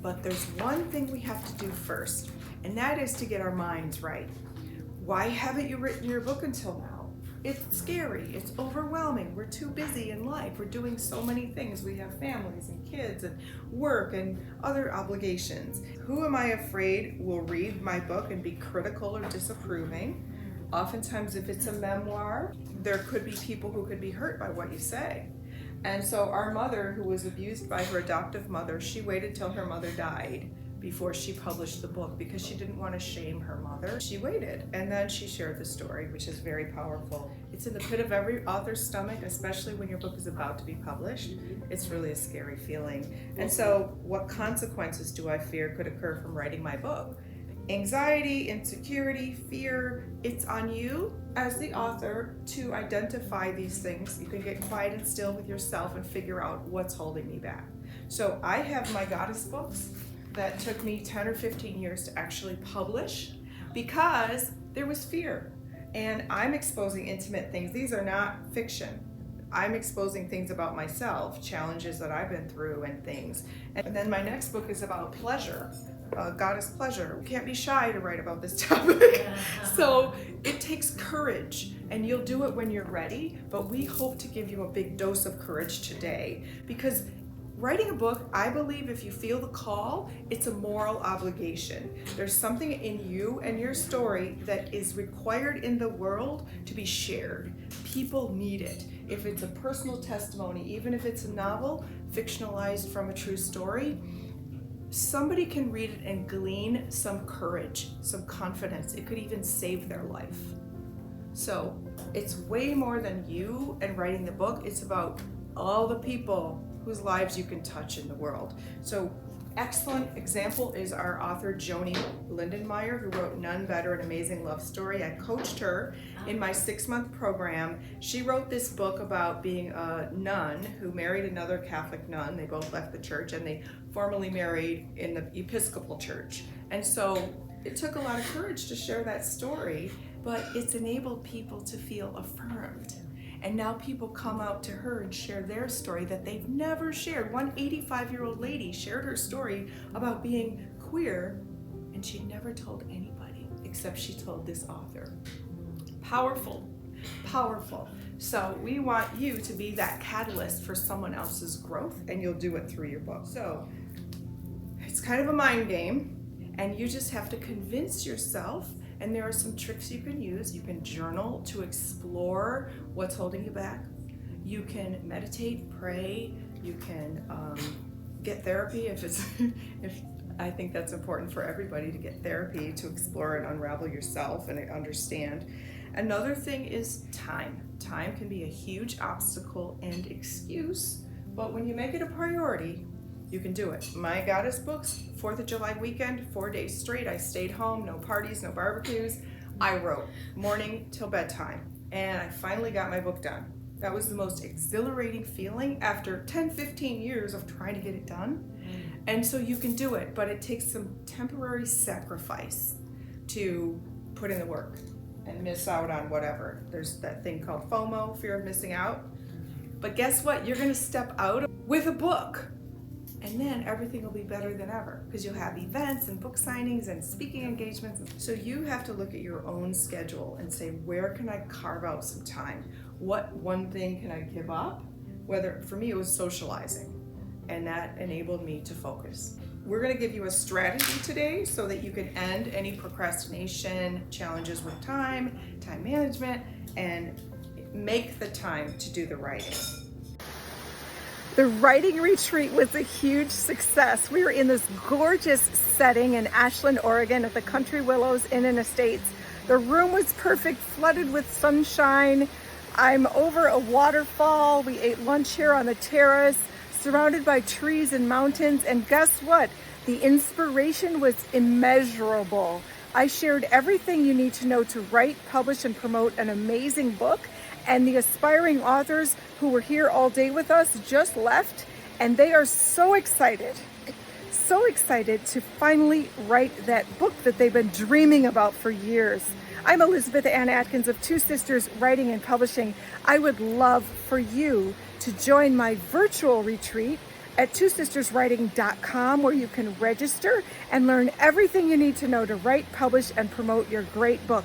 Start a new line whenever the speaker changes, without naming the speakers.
But there's one thing we have to do first, and that is to get our minds right. Why haven't you written your book until now? It's scary, it's overwhelming, we're too busy in life, we're doing so many things, we have families and kids and work and other obligations. Who am I afraid will read my book and be critical or disapproving? Oftentimes if it's a memoir, there could be people who could be hurt by what you say. And so our mother, who was abused by her adoptive mother, she waited till her mother died before she published the book because she didn't want to shame her mother. She waited, and then she shared the story, which is very powerful. It's in the pit of every author's stomach, especially when your book is about to be published. It's really a scary feeling. And so what consequences do I fear could occur from writing my book? Anxiety, insecurity, fear. It's on you as the author to identify these things. You can get quiet and still with yourself and figure out what's holding me back. So I have my goddess books that took me 10 or 15 years to actually publish because there was fear. And I'm exposing intimate things. These are not fiction. I'm exposing things about myself, challenges that I've been through and things. And then my next book is about pleasure, goddess pleasure. You can't be shy to write about this topic. So it takes courage, and you'll do it when you're ready, but we hope to give you a big dose of courage today, because writing a book, I believe if you feel the call, it's a moral obligation. There's something in you and your story that is required in the world to be shared. People need it. If it's a personal testimony, even if it's a novel, fictionalized from a true story, somebody can read it and glean some courage, some confidence. It could even save their life. So it's way more than you and writing the book. It's about all the people whose lives you can touch in the world. So excellent example is our author Joni Lindenmeyer, who wrote None Better, An Amazing Love Story. I coached her in my 6-month program. She wrote this book about being a nun who married another Catholic nun. They both left the church, and they formally married in the Episcopal Church. And so it took a lot of courage to share that story, but it's enabled people to feel affirmed. And now people come out to her and share their story that they've never shared. One 85-year-old lady shared her story about being queer, and she never told anybody except she told this author. Powerful, powerful. So we want you to be that catalyst for someone else's growth, and you'll do it through your book. So it's kind of a mind game, and you just have to convince yourself. And there are some tricks you can use. You can journal to explore what's holding you back. You can meditate, pray. You can get therapy if I think that's important for everybody to get therapy to explore and unravel yourself and understand. Another thing is time. Time can be a huge obstacle and excuse, but when you make it a priority, you can do it. My goddess books, 4th of July weekend, 4 days straight, I stayed home, no parties, no barbecues. I wrote morning till bedtime, and I finally got my book done. That was the most exhilarating feeling after 10, 15 years of trying to get it done. And so you can do it, but it takes some temporary sacrifice to put in the work and miss out on whatever. There's that thing called FOMO, fear of missing out. But guess what? You're gonna step out with a book. And then everything will be better than ever because you'll have events and book signings and speaking engagements. So you have to look at your own schedule and say, where can I carve out some time? What one thing can I give up? Whether, for me, it was socializing, and that enabled me to focus. We're gonna give you a strategy today so that you can end any procrastination, challenges with time management, and make the time to do the writing.
The writing retreat was a huge success. We were in this gorgeous setting in Ashland, Oregon at the Country Willows Inn and Estates. The room was perfect, flooded with sunshine. I'm over a waterfall. We ate lunch here on the terrace, surrounded by trees and mountains. And guess what? The inspiration was immeasurable. I shared everything you need to know to write, publish, and promote an amazing book. And the aspiring authors who were here all day with us just left, and they are so excited to finally write that book that they've been dreaming about for years. I'm Elizabeth Ann Atkins of Two Sisters Writing and Publishing. I would love for you to join my virtual retreat at twosisterswriting.com, where you can register and learn everything you need to know to write, publish, and promote your great book.